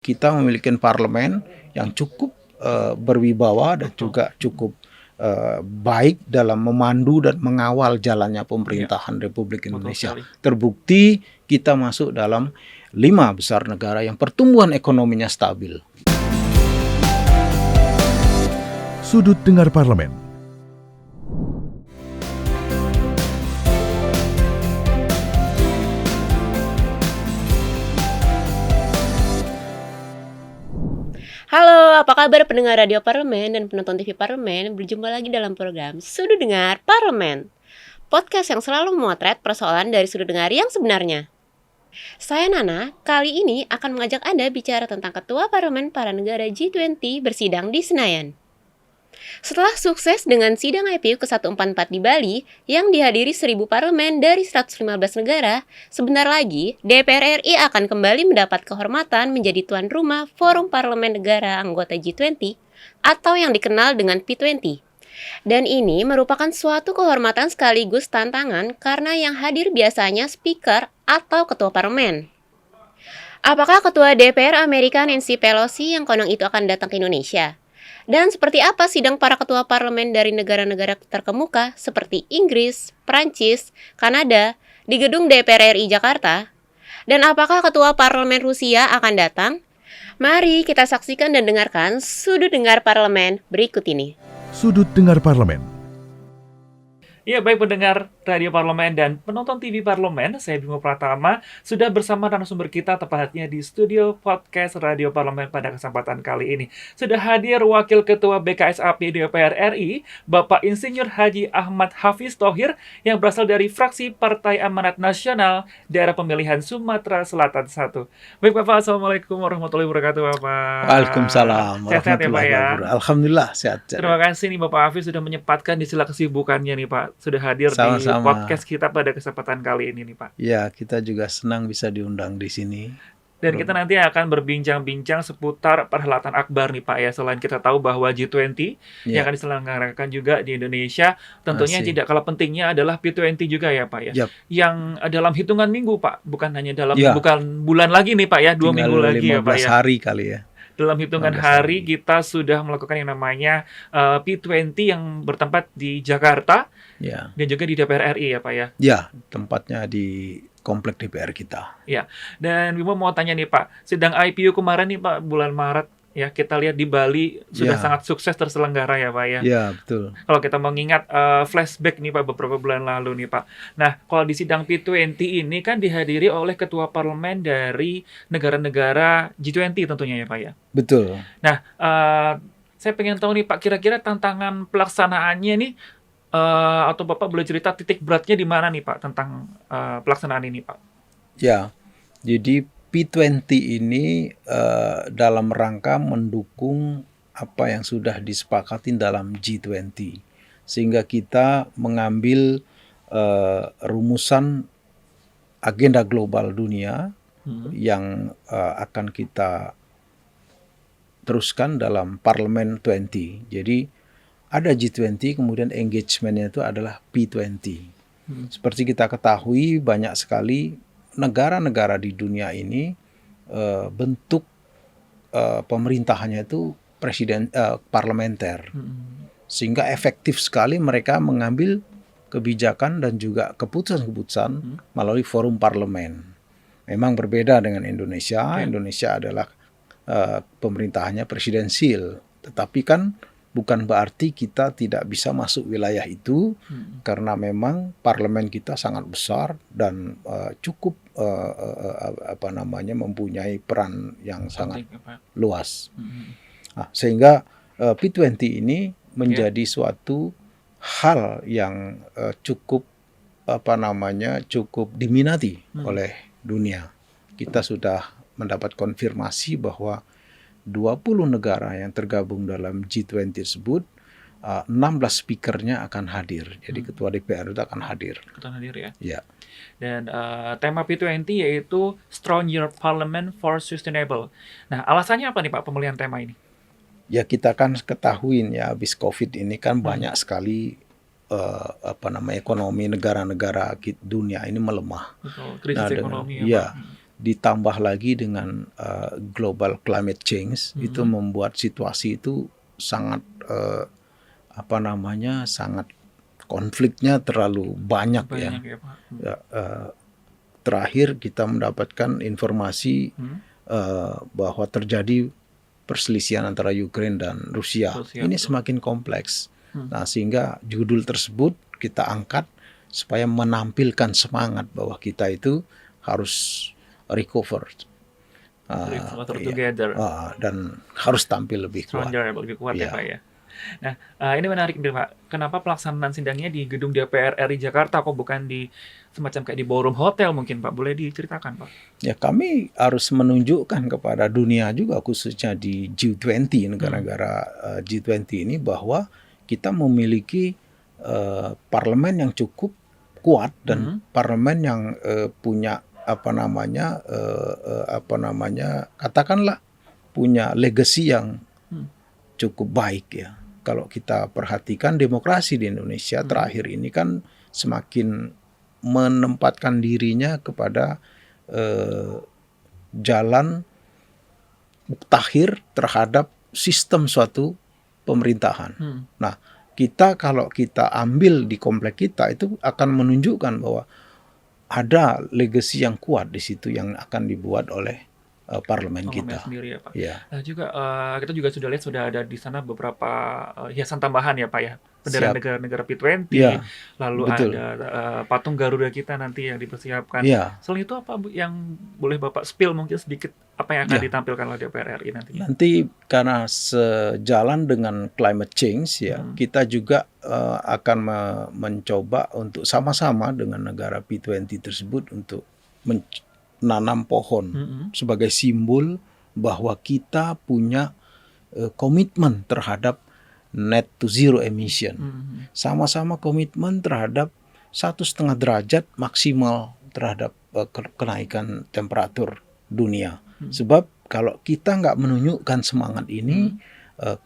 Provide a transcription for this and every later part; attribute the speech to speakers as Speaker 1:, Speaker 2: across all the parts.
Speaker 1: Kita memiliki parlemen yang cukup berwibawa dan juga cukup baik dalam memandu dan mengawal jalannya pemerintahan Republik Indonesia. Terbukti kita masuk dalam 5 besar negara yang pertumbuhan ekonominya stabil.
Speaker 2: Sudut Dengar Parlemen.
Speaker 3: Halo, apa kabar pendengar Radio Parlemen dan penonton TV Parlemen? Berjumpa lagi dalam program Sudut Dengar Parlemen, podcast yang selalu memotret persoalan dari sudut dengar yang sebenarnya. Saya Nana, kali ini akan mengajak Anda bicara tentang Ketua Parlemen para negara G20 bersidang di Senayan. Setelah sukses dengan sidang IPU ke-144 di Bali yang dihadiri 1.000 parlemen dari 115 negara, sebentar lagi DPR RI akan kembali mendapat kehormatan menjadi tuan rumah Forum Parlemen Negara Anggota G20 atau yang dikenal dengan P20. Dan ini merupakan suatu kehormatan sekaligus tantangan karena yang hadir biasanya speaker atau ketua parlemen. Apakah ketua DPR Amerika Nancy Pelosi yang konon itu akan datang ke Indonesia? Dan seperti apa sidang para ketua parlemen dari negara-negara terkemuka seperti Inggris, Prancis, Kanada di gedung DPR RI Jakarta? Dan apakah ketua parlemen Rusia akan datang? Mari kita saksikan dan dengarkan Sudut Dengar Parlemen berikut ini.
Speaker 2: Sudut Dengar Parlemen.
Speaker 4: Ya, baik pendengar Radio Parlemen dan penonton TV Parlemen, saya Bimo Pratama sudah bersama narasumber kita tepatnya di studio podcast Radio Parlemen pada kesempatan kali ini. Sudah hadir Wakil Ketua BKSAP DPR RI, Bapak Insinyur Haji Ahmad Hafiz Thohir yang berasal dari fraksi Partai Amanat Nasional Daerah Pemilihan Sumatera Selatan 1. Baik Bapak, Assalamualaikum warahmatullahi wabarakatuh Bapak.
Speaker 1: Waalaikumsalam
Speaker 4: warahmatullahi wabarakatuh.
Speaker 1: Alhamdulillah sehat.
Speaker 4: Terima kasih nih Bapak Hafiz sudah menyempatkan di sela kesibukannya nih Pak. Sudah hadir
Speaker 1: Sama-sama
Speaker 4: di podcast kita pada kesempatan kali ini nih Pak.
Speaker 1: Ya, kita juga senang bisa diundang di sini.
Speaker 4: Dan kita nanti akan berbincang-bincang seputar perhelatan akbar nih Pak ya. Selain kita tahu bahwa G20 yang akan diselenggarakan juga di Indonesia, tentunya tidak kalah pentingnya adalah P20 juga ya Pak ya. Yang dalam hitungan minggu Pak, bukan hanya dalam bukan bulan lagi nih Pak ya, 2 minggu lagi ya Pak ya.
Speaker 1: 15 hari kali ya.
Speaker 4: Dalam hitungan hari kita sudah melakukan yang namanya P20 yang bertempat di Jakarta dan juga di DPR RI ya Pak ya.
Speaker 1: Ya, tempatnya di komplek DPR kita.
Speaker 4: Ya, dan Bimo mau tanya nih Pak, sidang IPU kemarin nih Pak bulan Maret ya, kita lihat di Bali sudah sangat sukses terselenggara ya Pak ya.
Speaker 1: Ya, betul.
Speaker 4: Kalau kita mengingat flashback nih Pak beberapa bulan lalu nih Pak. Nah, kalau di sidang P20 ini kan dihadiri oleh ketua parlemen dari negara-negara G20 tentunya ya Pak ya.
Speaker 1: Betul.
Speaker 4: Nah, saya pengen tahu nih Pak, kira-kira tantangan pelaksanaannya nih atau Bapak boleh cerita titik beratnya di mana nih Pak tentang pelaksanaan ini Pak?
Speaker 1: Ya, jadi P20 ini dalam rangka mendukung apa yang sudah disepakati dalam G20. Sehingga kita mengambil rumusan agenda global dunia yang akan kita teruskan dalam Parlemen 20. Jadi ada G20, kemudian engagement-nya itu adalah P20. Seperti kita ketahui banyak sekali negara-negara di dunia ini bentuk pemerintahannya itu parlementer, sehingga efektif sekali mereka mengambil kebijakan dan juga keputusan-keputusan melalui forum parlemen. Memang berbeda dengan Indonesia. Indonesia adalah pemerintahannya presidensil, tetapi kan bukan berarti kita tidak bisa masuk wilayah itu karena memang parlemen kita sangat besar dan cukup mempunyai peran yang sangat luas. Sehingga P20 ini menjadi suatu hal yang cukup diminati oleh dunia. Kita sudah mendapat konfirmasi bahwa 20 negara yang tergabung dalam G20 tersebut, 16 speakernya akan hadir. Jadi ketua DPR itu akan hadir.
Speaker 4: Akan hadir ya?
Speaker 1: Ya.
Speaker 4: Dan tema P20 yaitu Strong Your Parliament for Sustainable. Nah, alasannya apa nih Pak pemilihan tema ini?
Speaker 1: Ya, kita kan ketahuin ya, habis COVID ini kan banyak sekali ekonomi negara-negara dunia ini melemah.
Speaker 4: Betul, krisis ekonomi
Speaker 1: ya. ditambah lagi dengan global climate change, itu membuat situasi itu sangat sangat konfliknya terlalu banyak ya.
Speaker 4: Ya, Pak.
Speaker 1: Terakhir kita mendapatkan informasi bahwa terjadi perselisihan antara Ukraina dan Rusia. Ini
Speaker 4: betul.
Speaker 1: semakin kompleks. Nah, sehingga judul tersebut kita angkat supaya menampilkan semangat bahwa kita itu harus recover.
Speaker 4: Together.
Speaker 1: Dan harus tampil lebih kuat.
Speaker 4: Lebih kuat ya Pak ya. Nah, ini menarik nih Pak. Kenapa pelaksanaan sidangnya di gedung DPR RI Jakarta kok bukan di semacam kayak di ballroom hotel mungkin Pak? Boleh diceritakan Pak?
Speaker 1: Ya, kami harus menunjukkan kepada dunia juga, khususnya di G20, negara-negara G20 ini, bahwa kita memiliki parlemen yang cukup kuat dan parlemen yang punya katakanlah punya legacy yang cukup baik ya. Kalau kita perhatikan demokrasi di Indonesia terakhir ini kan semakin menempatkan dirinya kepada jalan mutakhir terhadap sistem suatu pemerintahan. Nah, kalau kita ambil di komplek kita, itu akan menunjukkan bahwa ada legacy yang kuat di situ yang akan dibuat oleh parlemen kita
Speaker 4: sendiri ya Pak.
Speaker 1: Ya.
Speaker 4: Nah, juga kita juga sudah lihat sudah ada di sana beberapa hiasan tambahan ya Pak ya. Bendera negara-negara P20,
Speaker 1: ya,
Speaker 4: lalu
Speaker 1: betul.
Speaker 4: ada patung Garuda kita nanti yang dipersiapkan.
Speaker 1: Ya.
Speaker 4: Selain itu apa Bu yang boleh Bapak spill mungkin sedikit apa yang akan ditampilkan oleh DPR RI nanti?
Speaker 1: Nanti karena sejalan dengan climate change ya, kita juga akan mencoba untuk sama-sama dengan negara P20 tersebut untuk menanam pohon sebagai simbol bahwa kita punya komitmen terhadap net to zero emission. Sama-sama komitmen terhadap 1,5 derajat maksimal terhadap kenaikan temperatur dunia. Sebab kalau kita nggak menunjukkan semangat ini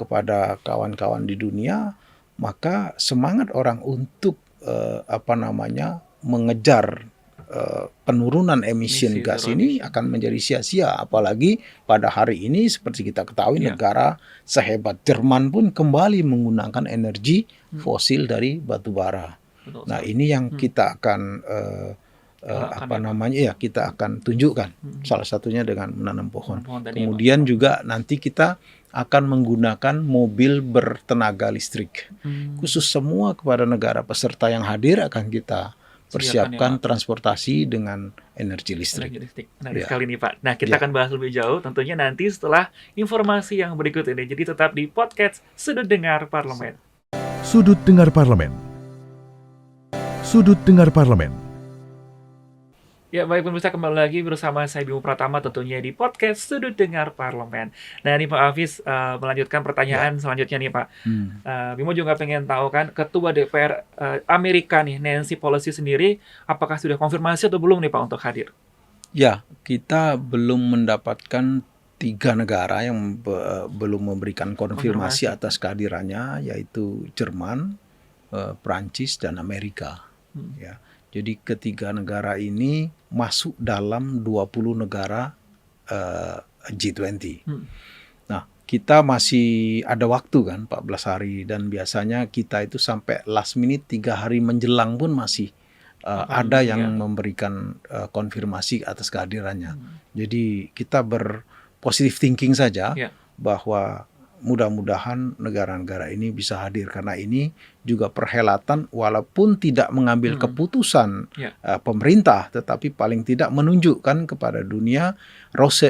Speaker 1: kepada kawan-kawan di dunia, maka semangat orang untuk mengejar penurunan emisi gas ini akan menjadi sia-sia. Apalagi pada hari ini seperti kita ketahui negara sehebat Jerman pun kembali menggunakan energi fosil dari batu bara. Nah, ini yang kita akan kita akan tunjukkan. Salah satunya dengan menanam pohon. Kemudian juga nanti kita akan menggunakan mobil bertenaga listrik. Khusus semua kepada negara peserta yang hadir akan kita persiapkan transportasi dengan energi listrik.
Speaker 4: Menarik sekali nih Pak. Nah, kita akan bahas lebih jauh tentunya nanti setelah informasi yang berikut ini. Jadi tetap di podcast Sudut Dengar Parlemen.
Speaker 2: Sudut Dengar Parlemen. Sudut Dengar Parlemen.
Speaker 4: Ya, baik pemirsa, kembali lagi bersama saya Bimo Pratama tentunya di podcast Sudut Dengar Parlemen. Nah, ini Pak Hafiz melanjutkan pertanyaan selanjutnya nih Pak. Bimo juga pengen tahu kan, Ketua DPR Amerika nih, Nancy Pelosi sendiri, apakah sudah konfirmasi atau belum nih Pak untuk hadir?
Speaker 1: Ya, kita belum mendapatkan 3 negara yang belum memberikan konfirmasi atas kehadirannya, yaitu Jerman, Prancis, dan Amerika. Ya. Jadi ketiga negara ini masuk dalam 20 negara G20. Nah, kita masih ada waktu kan 14 hari dan biasanya kita itu sampai last minute 3 hari menjelang pun masih ada yang memberikan konfirmasi atas kehadirannya. Jadi kita berpositive thinking saja bahwa mudah-mudahan negara-negara ini bisa hadir, karena ini juga perhelatan walaupun tidak mengambil keputusan pemerintah, tetapi paling tidak menunjukkan kepada dunia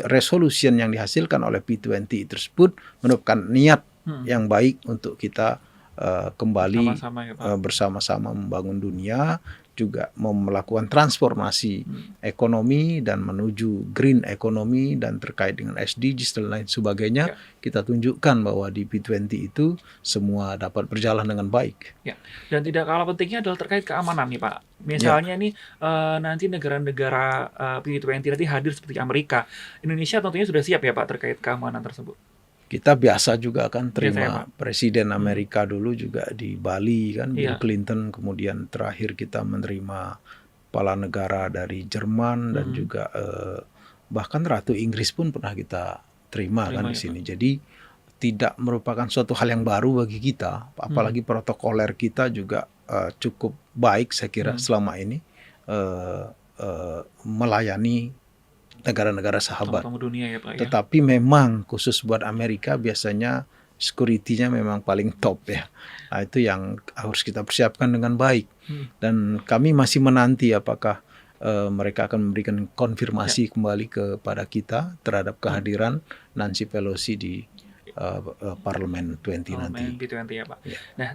Speaker 1: resolution yang dihasilkan oleh P20 tersebut merupakan niat yang baik untuk kita kembali bersama-sama membangun dunia, juga melakukan transformasi ekonomi dan menuju green economy dan terkait dengan SDGs dan lain sebagainya. Kita tunjukkan bahwa di P20 itu semua dapat berjalan dengan baik.
Speaker 4: Ya. Dan tidak kalah pentingnya adalah terkait keamanan nih Pak. Misalnya nih nanti negara-negara P20 nanti hadir seperti Amerika, Indonesia tentunya sudah siap ya Pak terkait keamanan tersebut.
Speaker 1: Kita biasa juga kan terima Presiden Amerika dulu juga di Bali kan, Bill Clinton. Kemudian terakhir kita menerima kepala negara dari Jerman dan juga bahkan Ratu Inggris pun pernah kita terima kan di
Speaker 4: ya,
Speaker 1: sini. Jadi tidak merupakan suatu hal yang baru bagi kita, apalagi protokoler kita juga cukup baik saya kira selama ini melayani negara-negara sahabat.
Speaker 4: tamu dunia ya Pak ya.
Speaker 1: Tetapi memang khusus buat Amerika biasanya security-nya memang paling top ya. Nah, itu yang harus kita persiapkan dengan baik. Dan kami masih menanti apakah mereka akan memberikan konfirmasi kembali kepada kita terhadap kehadiran Nancy Pelosi di Parlemen 20 nanti.
Speaker 4: Parlemen B20 ya Pak.
Speaker 1: Ya.
Speaker 4: Nah,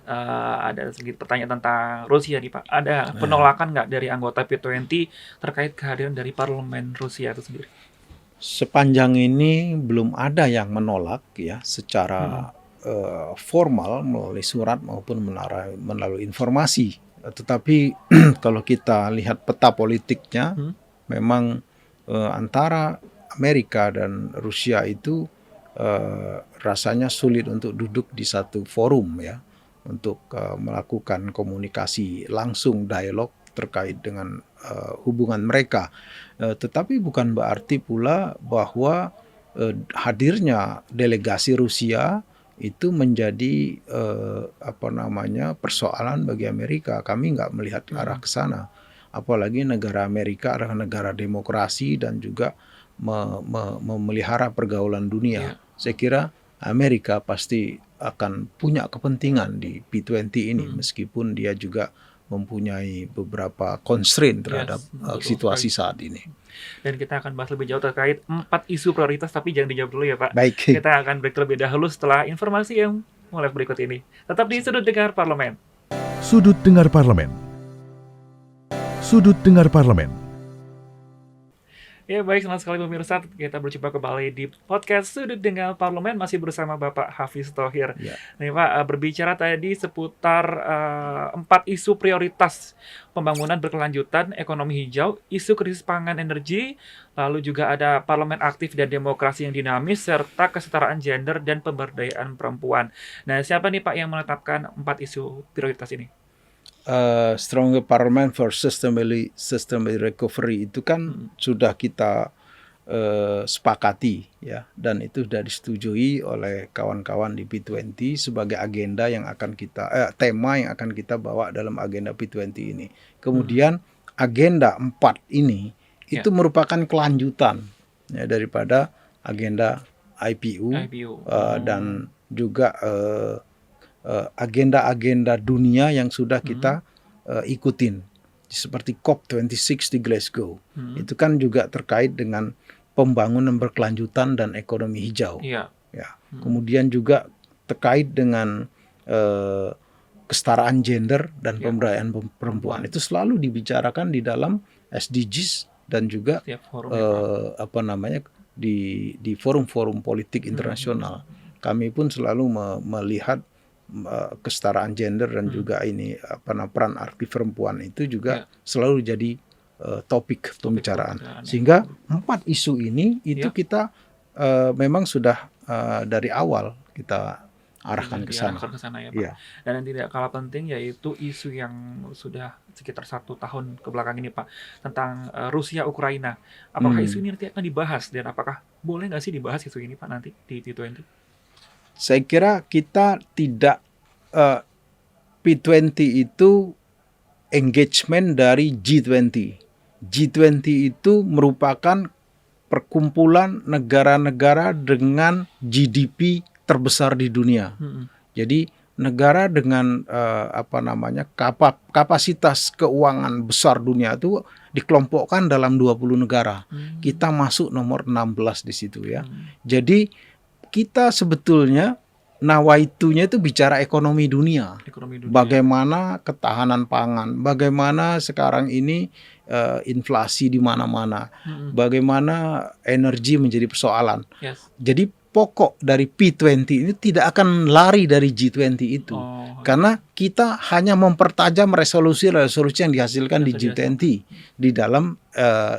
Speaker 4: ada sedikit pertanyaan tentang Rusia nih Pak. Ada penolakan nggak dari anggota B20 terkait kehadiran dari Parlemen Rusia itu sendiri?
Speaker 1: Sepanjang ini belum ada yang menolak ya secara formal melalui surat maupun melalui informasi. Tetapi kalau kita lihat peta politiknya, memang antara Amerika dan Rusia itu rasanya sulit untuk duduk di satu forum ya, untuk melakukan komunikasi langsung, dialog terkait dengan hubungan mereka. Tetapi bukan berarti pula bahwa hadirnya delegasi Rusia itu menjadi persoalan bagi Amerika. Kami nggak melihat arah ke sana. Apalagi negara Amerika adalah negara demokrasi dan juga memelihara pergaulan dunia. Saya kira Amerika pasti akan punya kepentingan di B20 ini, meskipun dia juga mempunyai beberapa constraint terhadap situasi saat ini.
Speaker 4: Dan kita akan bahas lebih jauh terkait 4 isu prioritas, tapi jangan dijawab dulu ya Pak.
Speaker 1: Baik.
Speaker 4: Kita akan break terlebih dahulu setelah informasi yang mulai berikut ini. Tetap di Sudut Dengar Parlemen.
Speaker 2: Sudut Dengar Parlemen. Sudut Dengar Parlemen.
Speaker 4: Ya baik, senang sekali pemirsa, kita berjumpa kembali di podcast Sudut Dengar Parlemen, masih bersama Bapak Hafiz Thohir.
Speaker 1: Ya.
Speaker 4: Nih Pak, berbicara tadi seputar 4 isu prioritas: pembangunan berkelanjutan, ekonomi hijau, isu krisis pangan energi, lalu juga ada parlemen aktif dan demokrasi yang dinamis, serta kesetaraan gender dan pemberdayaan perempuan. Nah, siapa nih Pak yang menetapkan 4 isu prioritas ini?
Speaker 1: Stronger Parliament for Sustainable Recovery itu kan sudah kita sepakati ya, dan itu sudah disetujui oleh kawan-kawan di B20 sebagai agenda yang akan kita tema yang akan kita bawa dalam agenda B20 ini. Kemudian agenda 4 ini itu merupakan kelanjutan ya, daripada agenda IPU. Dan juga agenda-agenda dunia yang sudah kita ikutin, seperti COP26 di Glasgow. Itu kan juga terkait dengan pembangunan berkelanjutan dan ekonomi hijau. Ya. Kemudian juga terkait dengan kesetaraan gender dan pemberdayaan perempuan. Itu selalu dibicarakan di dalam SDGs dan juga di forum-forum politik internasional. Kami pun selalu melihat kesetaraan gender dan juga ini peran aktif perempuan itu juga selalu jadi topik pembicaraan. Sehingga 4 isu ini itu kita memang sudah dari awal kita arahkan ke sana
Speaker 4: ya Pak. Dan yang tidak kalah penting yaitu isu yang sudah sekitar 1 tahun ke belakang ini Pak, tentang Rusia Ukraina. Apakah isu ini nanti akan dibahas, dan apakah boleh nggak sih dibahas isu ini Pak nanti di T20?
Speaker 1: Saya kira kita tidak P20 itu engagement dari G20. G20 itu merupakan perkumpulan negara-negara dengan GDP terbesar di dunia. Jadi negara dengan kapasitas keuangan besar dunia itu dikelompokkan dalam 20 negara. Kita masuk nomor 16 di situ ya. Jadi kita sebetulnya nawaitunya itu bicara ekonomi dunia. Bagaimana ketahanan pangan, bagaimana sekarang ini inflasi di mana-mana, bagaimana energi menjadi persoalan. Jadi pokok dari P20 ini tidak akan lari dari G20 itu. Karena kita hanya mempertajam resolusi-resolusi yang dihasilkan di G20 di dalam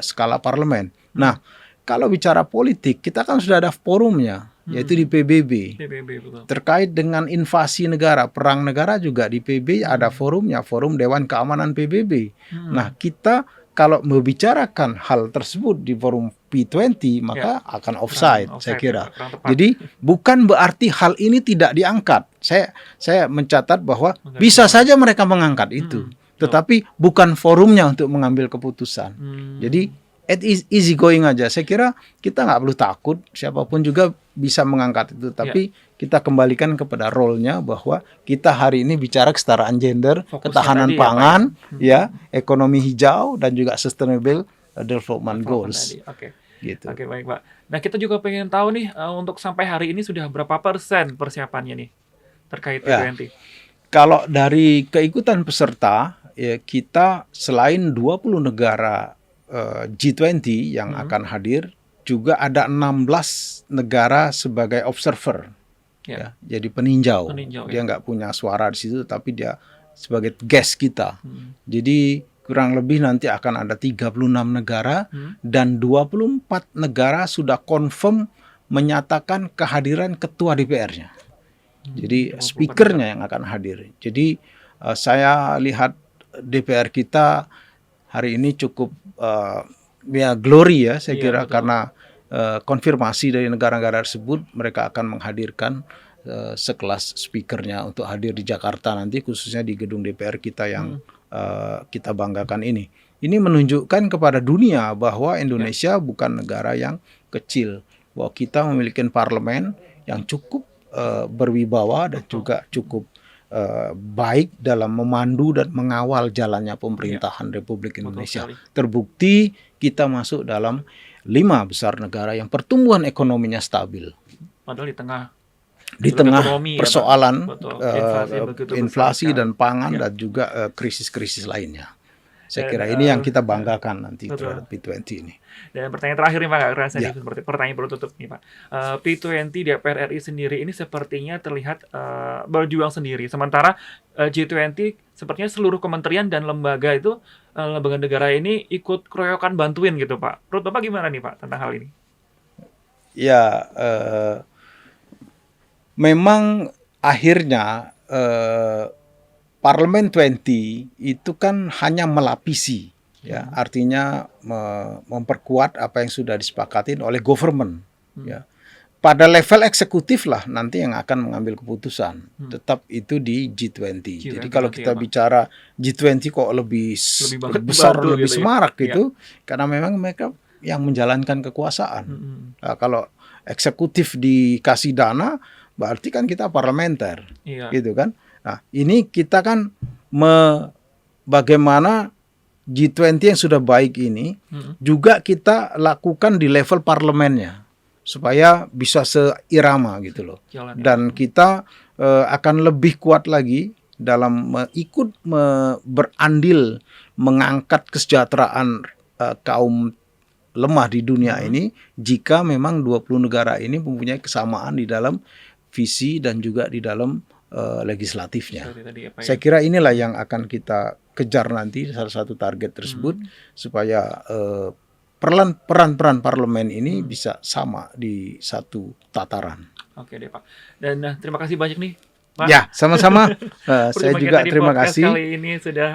Speaker 1: skala parlemen. Nah, kalau bicara politik, kita kan sudah ada forumnya, yaitu di PBB.
Speaker 4: Betul.
Speaker 1: Terkait dengan invasi negara, perang negara juga di PBB ada forumnya, Forum Dewan Keamanan PBB. Nah, kita kalau membicarakan hal tersebut di forum P20 maka akan offside, saya kira.
Speaker 4: kurang tepat.
Speaker 1: Jadi bukan berarti hal ini tidak diangkat. Saya mencatat bahwa bisa saja mereka mengangkat itu, tetapi bukan forumnya untuk mengambil keputusan. Jadi easy going aja. Saya kira kita nggak perlu takut, siapapun juga bisa mengangkat itu. Tapi kita kembalikan kepada role-nya bahwa kita hari ini bicara kesetaraan gender,
Speaker 4: Fokusnya
Speaker 1: ketahanan
Speaker 4: tadi ya, Pak,
Speaker 1: pangan, ya, ekonomi hijau dan juga sustainable development goals.
Speaker 4: Oke.
Speaker 1: Gitu.
Speaker 4: Oke, baik Pak. Nah, kita juga pengen tahu nih untuk sampai hari ini sudah berapa persen persiapannya nih terkait P20?
Speaker 1: Kalau dari keikutan peserta, ya, kita selain 20 negara G20 yang akan hadir, juga ada 16 negara sebagai observer. Ya, jadi peninjau. Dia nggak punya suara di situ, tapi dia sebagai guest kita. Jadi kurang lebih nanti akan ada 36 negara dan 24 negara sudah confirm menyatakan kehadiran ketua DPR-nya. Jadi speakernya yang akan hadir. Jadi saya lihat DPR kita hari ini cukup ya glory ya, saya kira, betul. Karena konfirmasi dari negara-negara tersebut mereka akan menghadirkan sekelas speakernya untuk hadir di Jakarta nanti, khususnya di gedung DPR kita yang kita banggakan ini. Ini menunjukkan kepada dunia bahwa Indonesia bukan negara yang kecil, bahwa kita memiliki parlemen yang cukup berwibawa dan juga cukup baik dalam memandu dan mengawal jalannya pemerintahan Republik Indonesia. Terbukti kita masuk dalam 5 besar negara yang pertumbuhan ekonominya stabil.
Speaker 4: Padahal
Speaker 1: di tengah
Speaker 4: ekonomi,
Speaker 1: persoalan inflasi
Speaker 4: besar,
Speaker 1: dan pangan dan juga krisis-krisis lainnya. Saya kira ini yang kita banggakan nanti terhadap P20 ini.
Speaker 4: Dan pertanyaan terakhir nih Pak, nggak kerasa nih, seperti pertanyaan penutup nih Pak. P20 DPR RI sendiri ini sepertinya terlihat berjuang sendiri. Sementara G20 sepertinya seluruh kementerian dan lembaga itu, lembaga negara ini ikut keroyokan bantuin gitu Pak. Menurut Bapak gimana nih Pak tentang hal ini?
Speaker 1: Ya, memang akhirnya Parlemen 20 itu kan hanya melapisi, ya, artinya memperkuat apa yang sudah disepakati oleh government. Ya. Pada level eksekutif lah nanti yang akan mengambil keputusan. Tetap itu di G20. Jadi kalau kita bicara G20 kok lebih besar, lebih semarak gitu, karena memang mereka yang menjalankan kekuasaan. Nah, kalau eksekutif dikasih dana, berarti kan kita parlementer, gitu kan? Nah, ini kita kan bagaimana G20 yang sudah baik ini juga kita lakukan di level parlemennya supaya bisa seirama gitu loh. Dan kita akan lebih kuat lagi dalam ikut berandil mengangkat kesejahteraan kaum lemah di dunia ini jika memang 20 negara ini mempunyai kesamaan di dalam visi dan juga di dalam legislatifnya. Saya kira inilah yang akan kita kejar nanti, salah satu target tersebut, supaya peran parlemen ini bisa sama di satu tataran.
Speaker 4: Oke deh Pak. Dan terima kasih banyak nih Pak.
Speaker 1: Ya, sama-sama. Saya juga terima kasih.
Speaker 4: Kali ini sudah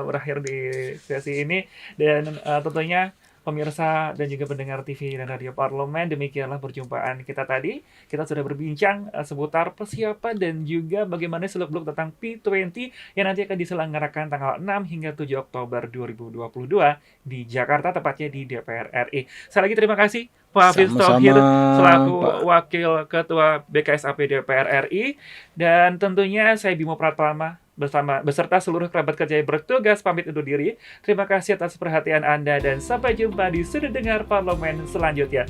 Speaker 4: berakhir di sesi ini, dan tentunya pemirsa dan juga pendengar TV dan Radio Parlemen, demikianlah perjumpaan kita tadi. Kita sudah berbincang seputar persiapan dan juga bagaimana seluk-beluk tentang P20 yang nanti akan diselenggarakan tanggal 6 hingga 7 Oktober 2022 di Jakarta, tepatnya di DPR RI. Sekali lagi terima kasih Pak Hafiz Tauhid selaku Wakil Ketua BKSAP DPR RI, dan tentunya saya Bimo Pratama beserta seluruh kerabat kerja yang bertugas pamit undur diri. Terima kasih atas perhatian Anda dan sampai jumpa di Sudut Dengar Parlemen selanjutnya.